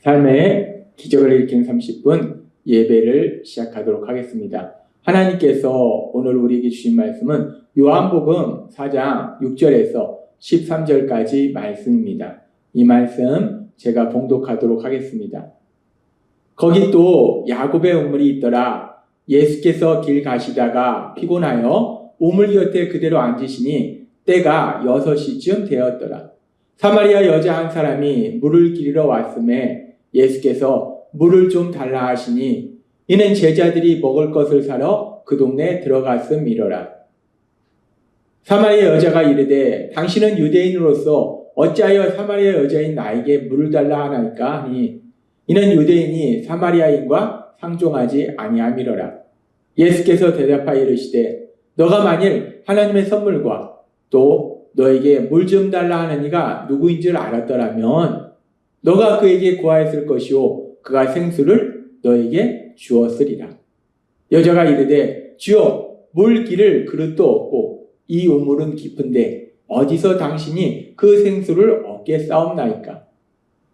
삶의 기적을 일으키는 30분 예배를 시작하도록 하겠습니다. 하나님께서 오늘 우리에게 주신 말씀은 요한복음 4장 6절에서 13절까지 말씀입니다. 이 말씀 제가 봉독하도록 하겠습니다. 거기 또 야곱의 우물이 있더라. 예수께서 길 가시다가 피곤하여 우물 곁에 그대로 앉으시니 때가 6시쯤 되었더라. 사마리아 여자 한 사람이 물을 기르러 왔음에 예수께서 물을 좀 달라 하시니 이는 제자들이 먹을 것을 사러 그 동네에 들어갔음이로라. 사마리아 여자가 이르되 당신은 유대인으로서 어찌하여 사마리아 여자인 나에게 물을 달라 하나이까 하니 이는 유대인이 사마리아인과 상종하지 아니함이로라. 예수께서 대답하여 이르시되 너가 만일 하나님의 선물과 또 너에게 물 좀 달라 하는 이가 누구인 줄 알았더라면 너가 그에게 구하였을 것이요 그가 생수를 너에게 주었으리라. 여자가 이르되 주여 물 기를 그릇도 없고 이 우물은 깊은데 어디서 당신이 그 생수를 얻겠사옵나이까.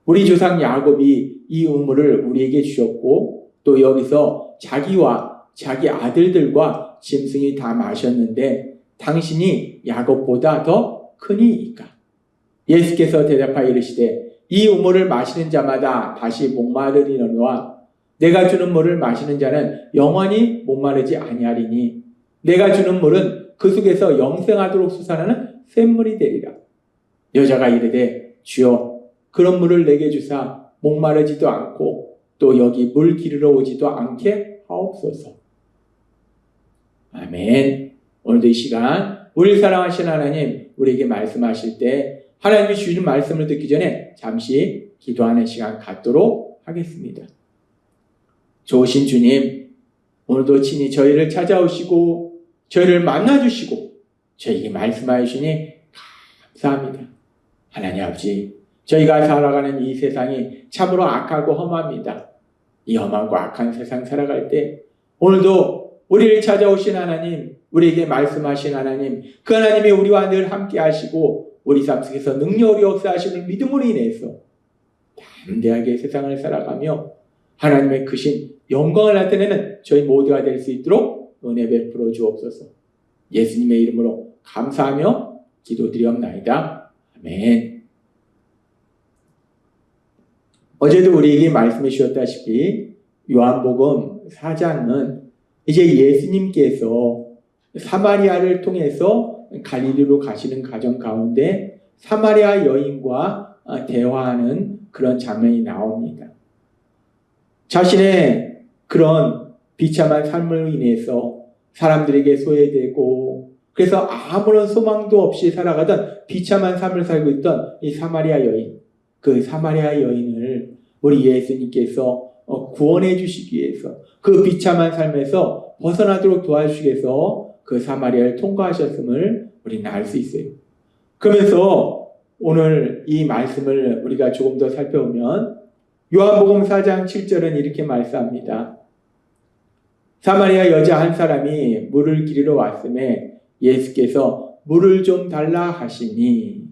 우리 조상 야곱이 이 우물을 우리에게 주셨고 또 여기서 자기와 자기 아들들과 짐승이 다 마셨는데 당신이 야곱보다 더 크니이까. 예수께서 대답하여 이르시되 이 우물을 마시는 자마다 다시 목마르리노라. 내가 주는 물을 마시는 자는 영원히 목마르지 아니하리니 내가 주는 물은 그 속에서 영생하도록 솟아나는 샘물이 되리라. 여자가 이르되 주여 그런 물을 내게 주사 목마르지도 않고 또 여기 물 기르러 오지도 않게 하옵소서. 아멘. 오늘도 이 시간 우리를 사랑하시는 하나님 우리에게 말씀하실 때 하나님이 주신 말씀을 듣기 전에 잠시 기도하는 시간 갖도록 하겠습니다. 좋으신 주님, 오늘도 친히 저희를 찾아오시고 저희를 만나주시고 저희에게 말씀하여 주시니 감사합니다. 하나님 아버지, 저희가 살아가는 이 세상이 참으로 악하고 험합니다. 이 험하고 악한 세상 살아갈 때 오늘도 우리를 찾아오신 하나님, 우리에게 말씀하신 하나님, 그 하나님이 우리와 늘 함께 하시고 우리 삶 속에서 능력으로 역사하심을 믿음으로 인해서 담대하게 세상을 살아가며 하나님의 크신 영광을 나타내는 저희 모두가 될 수 있도록 은혜 베풀어 주옵소서. 예수님의 이름으로 감사하며 기도드리옵나이다. 아멘. 어제도 우리에게 말씀해 주셨다시피 요한복음 4장은 이제 예수님께서 사마리아를 통해서 갈릴리로 가시는 과정 가운데 사마리아 여인과 대화하는 그런 장면이 나옵니다. 자신의 그런 비참한 삶으로 인해서 사람들에게 소외되고 그래서 아무런 소망도 없이 살아가던 비참한 삶을 살고 있던 이 사마리아 여인, 그 사마리아 여인을 우리 예수님께서 구원해 주시기 위해서 그 비참한 삶에서 벗어나도록 도와주시기 위해서 그 사마리아를 통과하셨음을 우리는 알 수 있어요. 그러면서 오늘 이 말씀을 우리가 조금 더 살펴보면 요한복음 4장 7절은 이렇게 말씀합니다. 사마리아 여자 한 사람이 물을 기르러 왔음에 예수께서 물을 좀 달라 하시니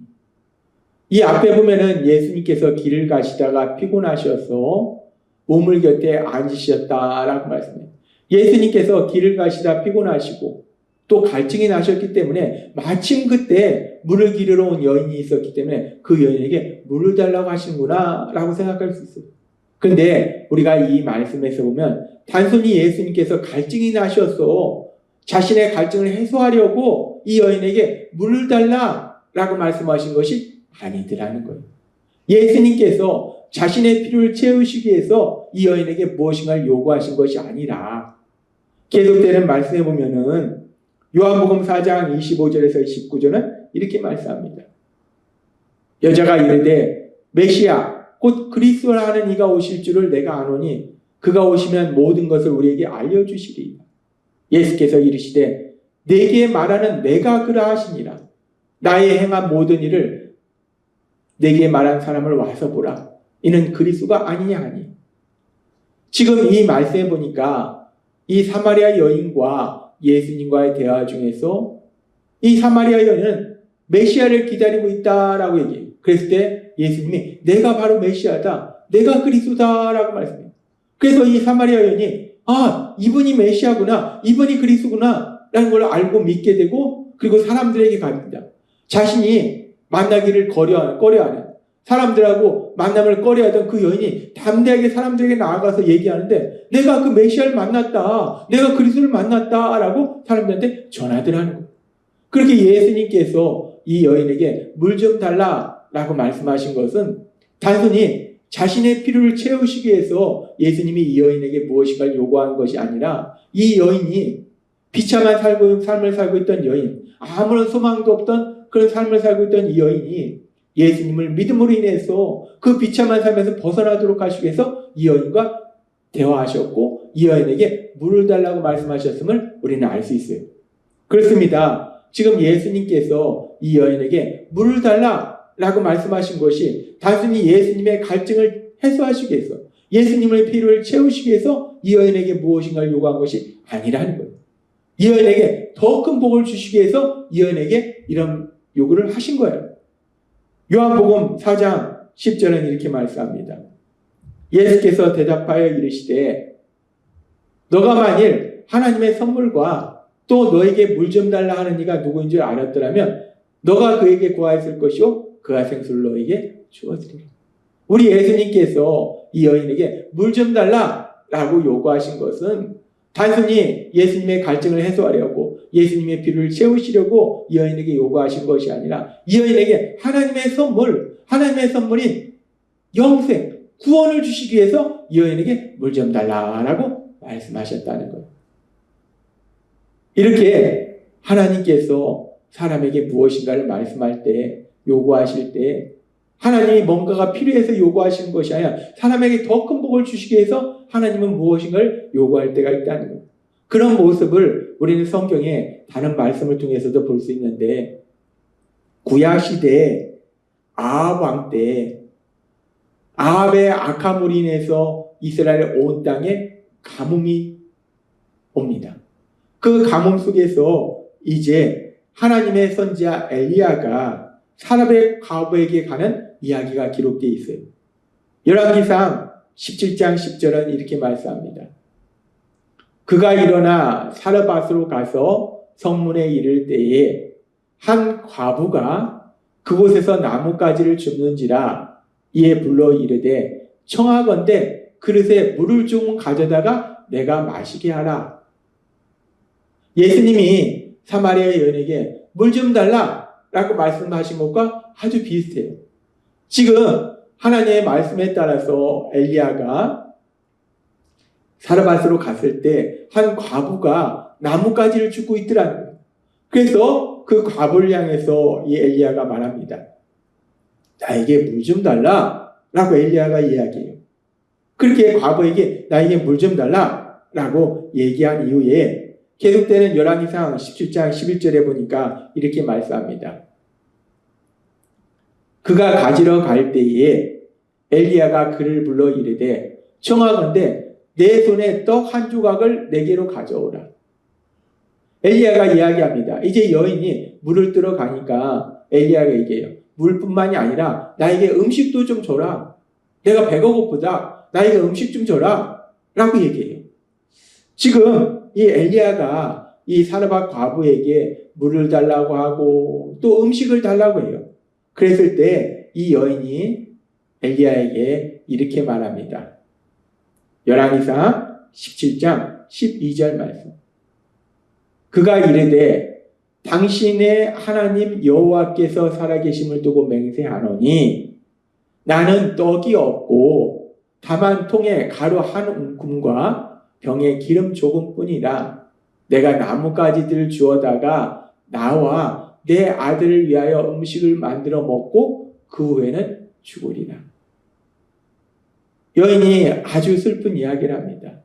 이 앞에 보면은 예수님께서 길을 가시다가 피곤하셔서 우물 곁에 앉으셨다라고 말씀해요. 예수님께서 길을 가시다 피곤하시고 또 갈증이 나셨기 때문에 마침 그때 물을 기르러 온 여인이 있었기 때문에 그 여인에게 물을 달라고 하시는구나 라고 생각할 수 있어요. 그런데 우리가 이 말씀에서 보면 단순히 예수님께서 갈증이 나셔서 자신의 갈증을 해소하려고 이 여인에게 물을 달라라고 말씀하신 것이 아니더라는 거예요. 예수님께서 자신의 필요를 채우시기 위해서 이 여인에게 무엇인가를 요구하신 것이 아니라 계속되는 말씀에 보면은 요한복음 4장 25절에서 29절은 이렇게 말씀합니다. 여자가 이르되 메시아 곧 그리스도라 하는 이가 오실 줄을 내가 아노니 그가 오시면 모든 것을 우리에게 알려주시리이다. 예수께서 이르시되 내게 말하는 내가 그라 하시니라. 나의 행한 모든 일을 내게 말한 사람을 와서 보라. 이는 그리스도가 아니냐 하니. 지금 이 말씀에 보니까 이 사마리아 여인과 예수님과의 대화 중에서 이 사마리아 여인은 메시아를 기다리고 있다라고 얘기해요. 그랬을 때 예수님이 내가 바로 메시아다. 내가 그리스도다라고 말씀해요. 그래서 이 사마리아 여인이 이분이 메시아구나, 이분이 그리스도구나 라는 걸 알고 믿게 되고, 그리고 사람들에게 갑니다. 자신이 만나기를 꺼려하는, 사람들하고 만남을 꺼려하던 그 여인이 담대하게 사람들에게 나아가서 얘기하는데, 내가 그 메시아를 만났다, 내가 그리스도를 만났다 라고 사람들한테 전하더라는 거예요. 그렇게 예수님께서 이 여인에게 물 좀 달라 라고 말씀하신 것은 단순히 자신의 필요를 채우시기 위해서 예수님이 이 여인에게 무엇인가를 요구한 것이 아니라, 이 여인이 비참한 삶을 살고 있던 여인, 아무런 소망도 없던 그런 삶을 살고 있던 이 여인이 예수님을 믿음으로 인해서 그 비참한 삶에서 벗어나도록 하시기 위해서 이 여인과 대화하셨고, 이 여인에게 물을 달라고 말씀하셨음을 우리는 알 수 있어요. 그렇습니다. 지금 예수님께서 이 여인에게 물을 달라라고 말씀하신 것이 단순히 예수님의 갈증을 해소하시기 위해서, 예수님의 필요를 채우시기 위해서 이 여인에게 무엇인가를 요구한 것이 아니라는 거예요. 이 여인에게 더 큰 복을 주시기 위해서 이 여인에게 이런 요구를 하신 거예요. 요한복음 4장 10절은 이렇게 말씀합니다. 예수께서 대답하여 이르시되, 너가 만일 하나님의 선물과 또 너에게 물 좀 달라 하는 이가 누구인 줄 알았더라면 너가 그에게 구하였을 것이요 그가 생수를 너에게 주었으리라. 우리 예수님께서 이 여인에게 물 좀 달라라고 요구하신 것은 단순히 예수님의 갈증을 해소하려고, 예수님의 필요를 채우시려고 이 여인에게 요구하신 것이 아니라, 이 여인에게 하나님의 선물인 영생, 구원을 주시기 위해서 이 여인에게 물 좀 달라라고 말씀하셨다는 거예요. 이렇게 하나님께서 사람에게 무엇인가를 말씀할 때, 요구하실 때 하나님이 뭔가가 필요해서 요구하시는 것이 아니라 사람에게 더 큰 복을 주시기 위해서 하나님은 무엇인가를 요구할 때가 있다는 거예요. 그런 모습을 우리는 성경의 다른 말씀을 통해서도 볼 수 있는데, 구약시대에 아합 왕 때 아합의 악함으로 인해서 이스라엘 온 땅에 가뭄이 옵니다. 그 가뭄 속에서 이제 하나님의 선지자 엘리야가 사렙의 과부에게 가는 이야기가 기록되어 있어요. 열왕기상 17장 10절은 이렇게 말씀합니다. 그가 일어나 사르밧으로 가서 성문에 이를 때에 한 과부가 그곳에서 나뭇가지를 줍는지라, 이에 불러 이르되 청하건대 그릇에 물을 좀 가져다가 내가 마시게 하라. 예수님이 사마리아 여인에게 물 좀 달라라고 말씀하신 것과 아주 비슷해요. 지금 하나님의 말씀에 따라서 엘리야가 사르밧으로 갔을 때 한 과부가 나뭇가지를 줍고 있더라는 거예요. 그래서 그 과부를 향해서 이 엘리야가 말합니다. 나에게 물 좀 달라라고 엘리야가 이야기해요. 그렇게 과부에게 나에게 물 좀 달라라고 얘기한 이후에 계속되는 열왕기상 17장 11절에 보니까 이렇게 말씀합니다. 그가 가지러 갈 때에 엘리야가 그를 불러 이르되 청하건대 내 손에 떡 한 조각을 내게로 가져오라. 엘리야가 이야기합니다. 이제 여인이 물을 뜨러 가니까 엘리야가 얘기해요. 물뿐만이 아니라 나에게 음식도 좀 줘라. 내가 배가 고프다. 나에게 음식 좀 줘라. 라고 얘기해요. 지금 이 엘리야가 이 사르밧 과부에게 물을 달라고 하고 또 음식을 달라고 해요. 그랬을 때 이 여인이 엘리야에게 이렇게 말합니다. 열왕기상 17장 12절 말씀. 그가 이르되 당신의 하나님 여호와께서 살아계심을 두고 맹세하노니 나는 떡이 없고 다만 통에 가루 한 움큼과 병에 기름 조금뿐이라. 내가 나뭇가지들 주어다가 나와 내 아들을 위하여 음식을 만들어 먹고 그 후에는 죽으리라. 여인이 아주 슬픈 이야기를 합니다.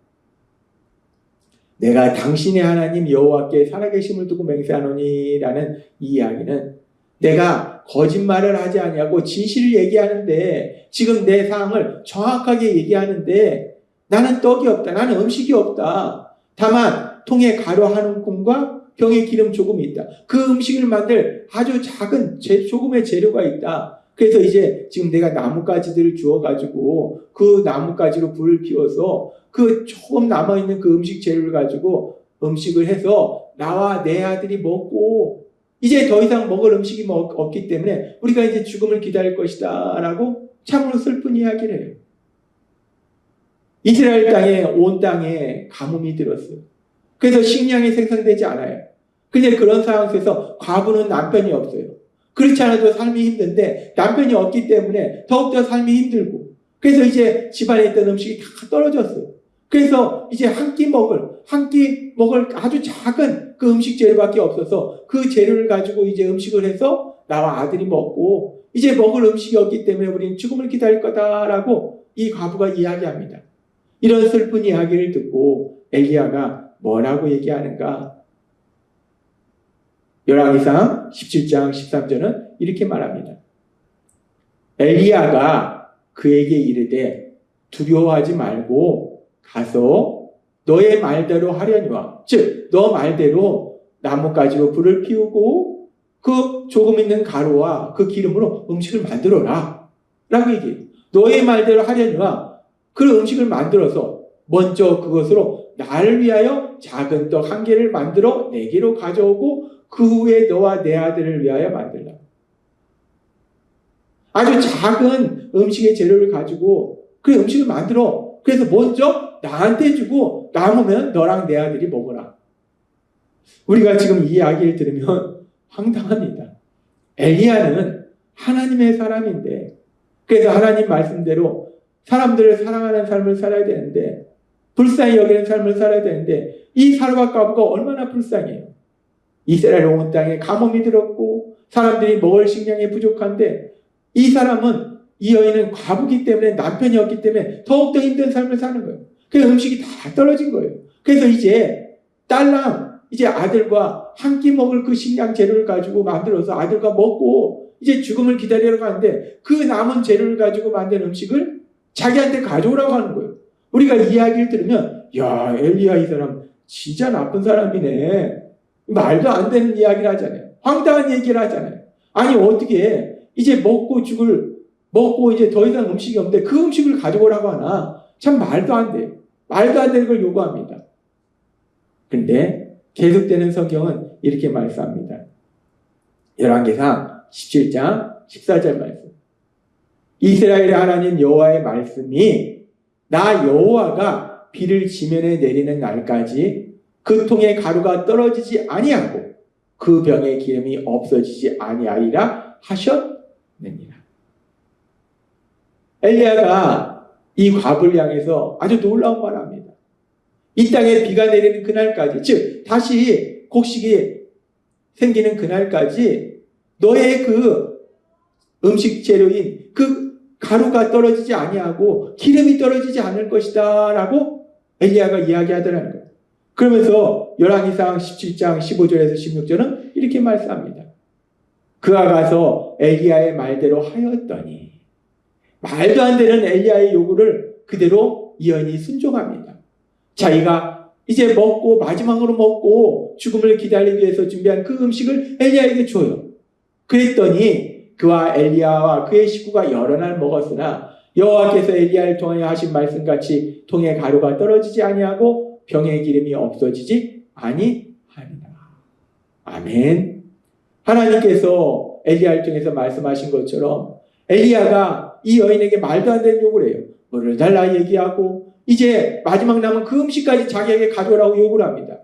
내가 당신의 하나님 여호와께 살아계심을 두고 맹세하노니 라는 이 이야기는 내가 거짓말을 하지 아니하고 진실을 얘기하는데, 지금 내 상황을 정확하게 얘기하는데 나는 떡이 없다. 나는 음식이 없다. 다만 통에 가루 한 움큼과 병에 기름 조금이 있다. 그 음식을 만들 아주 작은 조금의 재료가 있다. 그래서 이제 지금 내가 나뭇가지들을 주워가지고 그 나뭇가지로 불을 피워서 그 조금 남아있는 그 음식 재료를 가지고 음식을 해서 나와 내 아들이 먹고 이제 더 이상 먹을 음식이 없기 때문에 우리가 이제 죽음을 기다릴 것이다 라고 참으로 슬픈 이야기를 해요. 이스라엘 땅에 온 땅에 가뭄이 들었어요. 그래서 식량이 생산되지 않아요. 근데 그런 상황 속에서 과부는 남편이 없어요. 그렇지 않아도 삶이 힘든데 남편이 없기 때문에 더욱더 삶이 힘들고 그래서 이제 집안에 있던 음식이 다 떨어졌어요. 그래서 이제 한 끼 먹을 아주 작은 그 음식 재료밖에 없어서 그 재료를 가지고 이제 음식을 해서 나와 아들이 먹고 이제 먹을 음식이 없기 때문에 우리는 죽음을 기다릴 거다라고 이 과부가 이야기합니다. 이런 슬픈 이야기를 듣고 엘리야가 뭐라고 얘기하는가? 열왕기상 17장 13절은 이렇게 말합니다. 엘리야가 그에게 이르되 두려워하지 말고 가서 너의 말대로 하려니와 즉 너 말대로 나뭇가지로 불을 피우고 그 조금 있는 가루와 그 기름으로 음식을 만들어라 라고 얘기해요. 너의 말대로 하려니와 그 음식을 만들어서 먼저 그것으로 나를 위하여 작은 떡 한 개를 만들어 내게로 가져오고 그 후에 너와 내 아들을 위하여 만들라. 아주 작은 음식의 재료를 가지고 그 음식을 만들어 그래서 먼저 나한테 주고 남으면 너랑 내 아들이 먹어라. 우리가 지금 이 이야기를 들으면 황당합니다. 엘리야는 하나님의 사람인데 그래서 하나님 말씀대로 사람들을 사랑하는 삶을 살아야 되는데 불쌍히 여기는 삶을 살아야 되는데 이 사르밧 과부가 얼마나 불쌍해요. 이스라엘 온 땅에 가뭄이 들었고 사람들이 먹을 식량이 부족한데 이 사람은 이 여인은 과부기 때문에 남편이 없기 때문에 더욱더 힘든 삶을 사는 거예요. 그 음식이 다 떨어진 거예요. 그래서 이제 딸랑 이제 아들과 한 끼 먹을 그 식량 재료를 가지고 만들어서 아들과 먹고 이제 죽음을 기다리러 가는데 그 남은 재료를 가지고 만든 음식을 자기한테 가져오라고 하는 거예요. 우리가 이야기를 들으면 야 엘리야 이 사람 진짜 나쁜 사람이네. 말도 안 되는 이야기를 하잖아요. 황당한 얘기를 하잖아요. 아니 어떻게 이제 먹고 이제 더 이상 음식이 없는데 그 음식을 가져오라고 하나. 참 말도 안 돼요. 말도 안 되는 걸 요구합니다. 그런데 계속되는 성경은 이렇게 말씀합니다. 열왕기상 17장 14절 말씀. 이스라엘의 하나님 여호와의 말씀이 나 여호와가 비를 지면에 내리는 날까지 그 통에 가루가 떨어지지 아니하고 그 병에 기름이 없어지지 아니하리라 하셨느니라. 엘리야가 이 과부를 향해서 아주 놀라운 말을 합니다. 이 땅에 비가 내리는 그날까지 즉 다시 곡식이 생기는 그날까지 너의 그 음식 재료인 그 가루가 떨어지지 아니하고 기름이 떨어지지 않을 것이다 라고 엘리야가 이야기하더라는 거예요. 그러면서 열왕기상 17장 15절에서 16절은 이렇게 말씀합니다. 그가 가서 엘리야의 말대로 하였더니 말도 안 되는 엘리야의 요구를 그대로 이 여인이 순종합니다. 자기가 이제 먹고 마지막으로 먹고 죽음을 기다리기 위해서 준비한 그 음식을 엘리야에게 줘요. 그랬더니 그와 엘리야와 그의 식구가 여러 날 먹었으나 여호와께서 엘리야를 통하여 하신 말씀같이 통에 가루가 떨어지지 아니하고 병의 기름이 없어지지 아니하리라. 아멘. 하나님께서 엘리야를 통해서 말씀하신 것처럼 엘리야가 이 여인에게 말도 안 되는 요구를 해요. 물을 달라 얘기하고 이제 마지막 남은 그 음식까지 자기에게 가져오라고 요구를 합니다.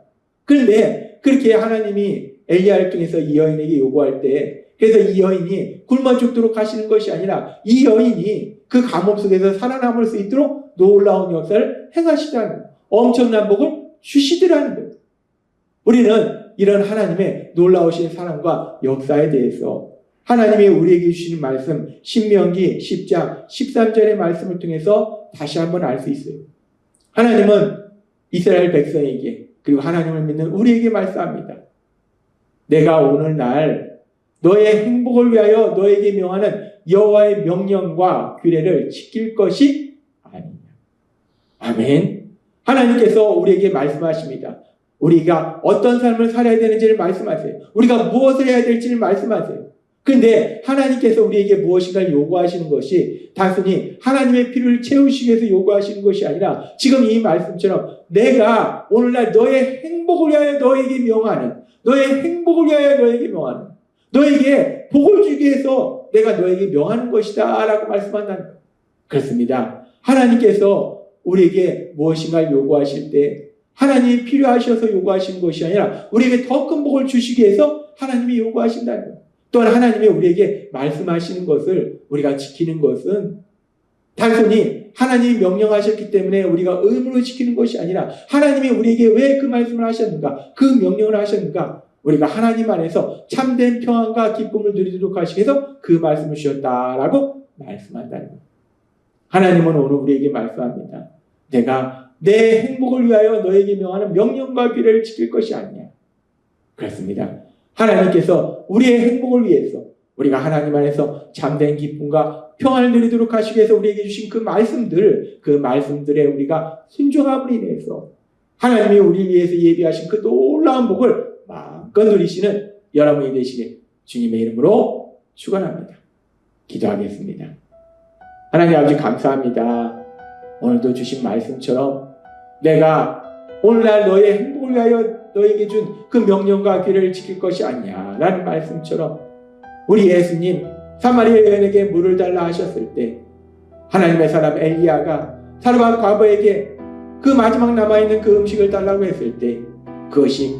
그런데 그렇게 하나님이 엘리야를 통해서 이 여인에게 요구할 때 그래서 이 여인이 굶어 죽도록 하시는 것이 아니라 이 여인이 그 감옥 속에서 살아남을 수 있도록 놀라운 역사를 행하시다는 거예요. 엄청난 복을 주시더라는 거예요. 우리는 이런 하나님의 놀라우신 사랑과 역사에 대해서 하나님이 우리에게 주시는 말씀 신명기 10장 13절의 말씀을 통해서 다시 한번 알 수 있어요. 하나님은 이스라엘 백성에게 그리고 하나님을 믿는 우리에게 말씀합니다. 내가 오늘날 너의 행복을 위하여 너에게 명하는 여호와의 명령과 규례를 지킬 것이 아니냐. 아멘. 하나님께서 우리에게 말씀하십니다. 우리가 어떤 삶을 살아야 되는지를 말씀하세요. 우리가 무엇을 해야 될지를 말씀하세요. 근데 하나님께서 우리에게 무엇인가를 요구하시는 것이 단순히 하나님의 필요를 채우시기 위해서 요구하시는 것이 아니라 지금 이 말씀처럼 내가 오늘날 너의 행복을 위하여 너에게 명하는, 너의 행복을 위하여 너에게 명하는, 너에게 복을 주기 위해서 내가 너에게 명하는 것이다 라고 말씀한다는 거예요. 그렇습니다. 하나님께서 우리에게 무엇인가를 요구하실 때 하나님이 필요하셔서 요구하시는 것이 아니라 우리에게 더 큰 복을 주시기 위해서 하나님이 요구하신다는 거예요. 또한 하나님이 우리에게 말씀하시는 것을 우리가 지키는 것은 단순히 하나님이 명령하셨기 때문에 우리가 의무로 지키는 것이 아니라 하나님이 우리에게 왜 그 말씀을 하셨는가, 그 명령을 하셨는가, 우리가 하나님 안에서 참된 평안과 기쁨을 누리도록 하시기 위해서 그 말씀을 주셨다라고 말씀한다는 거예요. 하나님은 오늘 우리에게 말씀합니다. 내가 내 행복을 위하여 너에게 명하는 명령과 규례를 지킬 것이 아니냐. 그렇습니다. 하나님께서 우리의 행복을 위해서 우리가 하나님 안에서 참된 기쁨과 평안을 누리도록 하시기 위해서 우리에게 주신 그 말씀들에 우리가 순종함으로 인해서 하나님이 우리 위해서 예비하신 그 놀라운 복을 마음껏 누리시는 여러분이 되시길 주님의 이름으로 축원합니다. 기도하겠습니다. 하나님 아버지 감사합니다. 오늘도 주신 말씀처럼 내가 오늘날 너의 행복을 위하여 너에게 준 그 명령과 규례를 지킬 것이 아니야 라는 말씀처럼 우리 예수님 사마리아 여인에게 물을 달라 하셨을 때 하나님의 사람 엘리야가 사르밧 과부에게 그 마지막 남아있는 그 음식을 달라고 했을 때 그것이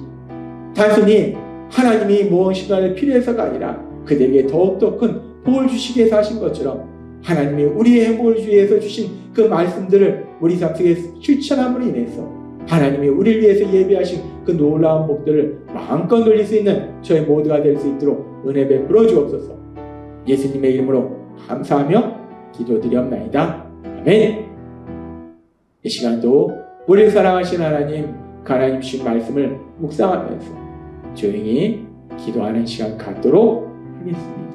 단순히 하나님이 무엇인가를 필요해서가 아니라 그들에게 더욱더 큰 복을 주시기 위해서 하신 것처럼 하나님이 우리의 행복을 주기 위해서 주신 그 말씀들을 우리 삶 속에 실천함으로 인해서 하나님이 우리를 위해서 예비하신 그 놀라운 복들을 마음껏 누릴 수 있는 저희 모두가 될 수 있도록 은혜 베풀어 주옵소서. 예수님의 이름으로 감사하며 기도드리옵나이다. 아멘. 이 시간도 우리를 사랑하신 하나님, 그 하나님 주신 말씀을 묵상하면서 조용히 기도하는 시간 갖도록 하겠습니다.